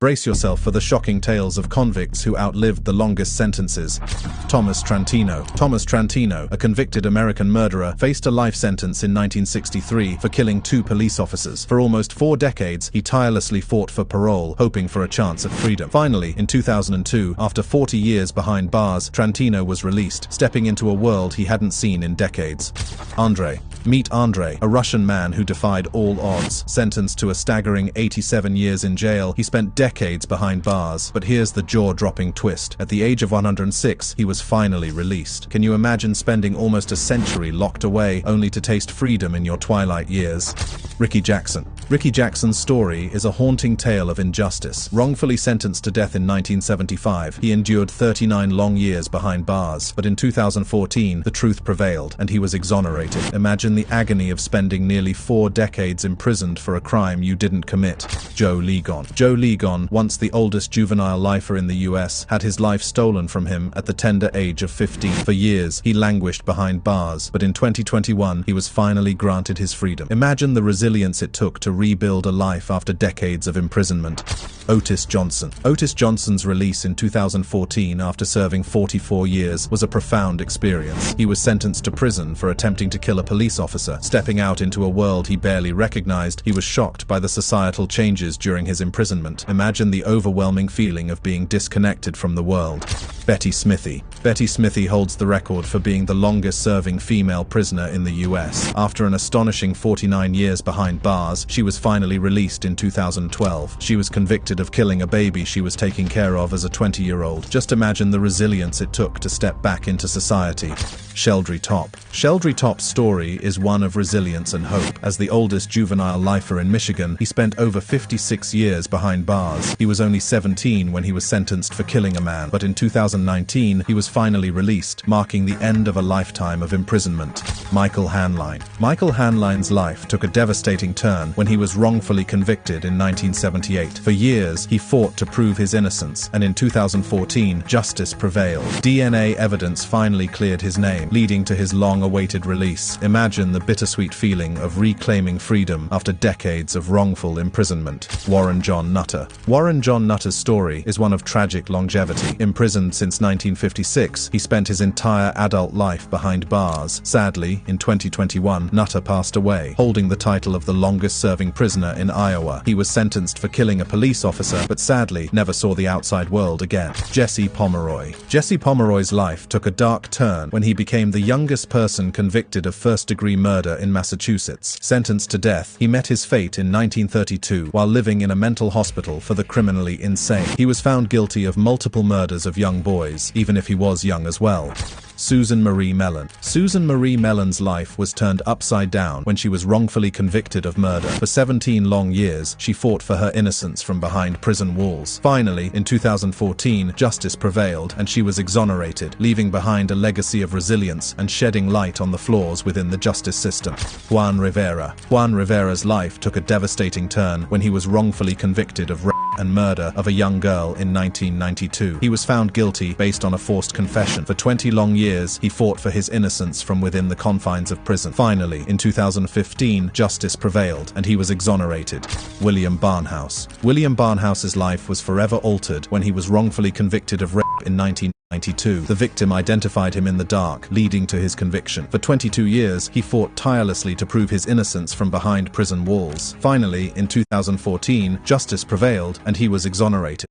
Brace yourself for the shocking tales of convicts who outlived the longest sentences. Thomas Trantino. Thomas Trantino, a convicted American murderer, faced a life sentence in 1963 for killing 2 police officers. For almost 4 decades, he tirelessly fought for parole, hoping for a chance at freedom. Finally, in 2002, after 40 years behind bars, Trantino was released, stepping into a world he hadn't seen in decades. Andre. Meet Andre, a Russian man who defied all odds. Sentenced to a staggering 87 years in jail, he spent decades behind bars. But here's the jaw-dropping twist. At the age of 106, he was finally released. Can you imagine spending almost a century locked away, only to taste freedom in your twilight years? Ricky Jackson. Ricky Jackson's story is a haunting tale of injustice. Wrongfully sentenced to death in 1975, he endured 39 long years behind bars. But in 2014, the truth prevailed, and he was exonerated. Imagine the agony of spending nearly 4 decades imprisoned for a crime you didn't commit. Joe Ligon. Joe Ligon, once the oldest juvenile lifer in the US, had his life stolen from him at the tender age of 15. For years, he languished behind bars, but in 2021, he was finally granted his freedom. Imagine the resilience it took to rebuild a life after decades of imprisonment. Otis Johnson. Otis Johnson's release in 2014 after serving 44 years was a profound experience. He was sentenced to prison for attempting to kill a police officer. Stepping out into a world he barely recognized, he was shocked by the societal changes during his imprisonment. Imagine the overwhelming feeling of being disconnected from the world. Betty Smithy. Betty Smithy holds the record for being the longest-serving female prisoner in the US. After an astonishing 49 years behind bars, she was finally released in 2012. She was convicted of killing a baby she was taking care of as a 20-year-old. Just imagine the resilience it took to step back into society. Sheldry Top. Sheldry Top's story is one of resilience and hope. As the oldest juvenile lifer in Michigan, he spent over 56 years behind bars. He was only 17 when he was sentenced for killing a man, but in 2019, he was finally released, marking the end of a lifetime of imprisonment. Michael Hanline. Michael Hanline's life took a devastating turn when he was wrongfully convicted in 1978. For years, he fought to prove his innocence, and in 2014, justice prevailed. DNA evidence finally cleared his name, leading to his long-awaited release. Imagine the bittersweet feeling of reclaiming freedom after decades of wrongful imprisonment. Warren John Nutter. Warren John Nutter's story is one of tragic longevity. Imprisoned since 1956, he spent his entire adult life behind bars. Sadly, in 2021, Nutter passed away, holding the title of the longest-serving prisoner in Iowa. He was sentenced for killing a police officer, but sadly never saw the outside world again. Jesse Pomeroy. Jesse Pomeroy's life took a dark turn when he became the youngest person convicted of first-degree murder in Massachusetts. Sentenced to death, he met his fate in 1932 while living in a mental hospital for the criminally insane. He was found guilty of multiple murders of young boys, even if he was young as well. Susan Marie Mellon. Susan Marie Mellon's life was turned upside down when she was wrongfully convicted of murder. For 17 long years, she fought for her innocence from behind prison walls. Finally, in 2014, justice prevailed and she was exonerated, leaving behind a legacy of resilience and shedding light on the flaws within the justice system. Juan Rivera. Juan Rivera's life took a devastating turn when he was wrongfully convicted of rape and murder of a young girl in 1992. He was found guilty based on a forced confession. For 20 long years, he fought for his innocence from within the confines of prison. Finally, in 2015, justice prevailed, and he was exonerated. William Barnhouse. William Barnhouse's life was forever altered when he was wrongfully convicted of rape in 1992. The victim identified him in the dark, leading to his conviction. For 22 years, he fought tirelessly to prove his innocence from behind prison walls. Finally, in 2014, justice prevailed, and he was exonerated.